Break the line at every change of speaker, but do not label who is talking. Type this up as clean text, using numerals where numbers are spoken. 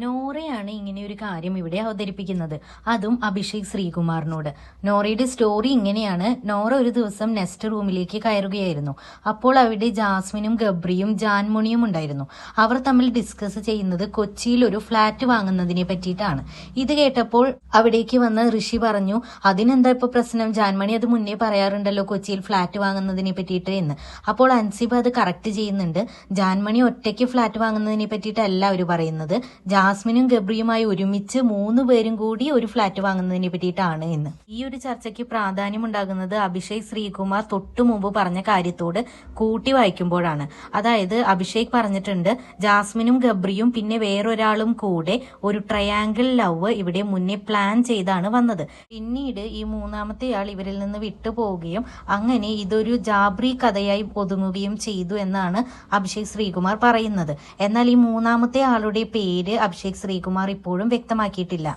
നോറയാണ് ഇങ്ങനെ ഒരു കാര്യം ഇവിടെ അവതരിപ്പിക്കുന്നത്, അതും അഭിഷേക് ശ്രീകുമാറിനോട്. നോറയുടെ സ്റ്റോറി ഇങ്ങനെയാണ്. നോറ ഒരു ദിവസം നെസ്റ്റ് റൂമിലേക്ക് കയറുകയായിരുന്നു. അപ്പോൾ അവിടെ ജാസ്മിനും ഗബ്രിയും ജാൻമണിയും ഉണ്ടായിരുന്നു. അവർ തമ്മിൽ ഡിസ്കസ് ചെയ്യുന്നത് കൊച്ചിയിൽ ഒരു ഫ്ലാറ്റ് വാങ്ങുന്നതിനെ പറ്റിയിട്ടാണ്. ഇത് കേട്ടപ്പോൾ അവിടേക്ക് വന്ന ഋഷി പറഞ്ഞു, അതിനെന്താ ഇപ്പൊ പ്രശ്നം, ജാൻമണി അത് മുന്നേ പറയാറുണ്ടല്ലോ കൊച്ചിയിൽ ഫ്ലാറ്റ് വാങ്ങുന്നതിനെ പറ്റിയിട്ട് എന്ന്. അപ്പോൾ അൻസിബ അത് കറക്റ്റ് ചെയ്യുന്നുണ്ട്. ജാൻമണി ഒറ്റയ്ക്ക് ഫ്ലാറ്റ് വാങ്ങുന്നതിനെ പറ്റിയിട്ടല്ല അവർ പറയുന്നത്, ജാസ്മിനും ഗബ്രിയുമായി ഒരുമിച്ച് 3 പേരും കൂടി ഒരു ഫ്ലാറ്റ് വാങ്ങുന്നതിനെ പറ്റിയിട്ടാണ് എന്ന്. ഈ ഒരു ചർച്ചയ്ക്ക് പ്രാധാന്യമുണ്ടാകുന്നത് അഭിഷേക് ശ്രീകുമാർ തൊട്ടു മുമ്പ് പറഞ്ഞ കാര്യത്തോട് കൂട്ടി വായിക്കുമ്പോഴാണ്. അതായത് അഭിഷേക് പറഞ്ഞിട്ടുണ്ട്, ജാസ്മിനും ഗബ്രിയും പിന്നെ വേറൊരാളും കൂടെ ഒരു ട്രയാങ്കിൾ ലവ് ഇവിടെ മുന്നേ പ്ലാൻ ചെയ്താണ് വന്നത്. പിന്നീട് ഈ മൂന്നാമത്തെ ആൾ ഇവരിൽ നിന്ന് വിട്ടുപോവുകയും അങ്ങനെ ഇതൊരു ജാബ്രി കഥയായി ഒതുങ്ങുകയും ചെയ്തു എന്നാണ് അഭിഷേക് ശ്രീകുമാർ പറയുന്നത്. എന്നാൽ ഈ മൂന്നാമത്തെ ആളുടെ പേര് അഭിഷേക് ശ്രീകുമാർ ഇപ്പോഴും വ്യക്തമാക്കിയിട്ടില്ല.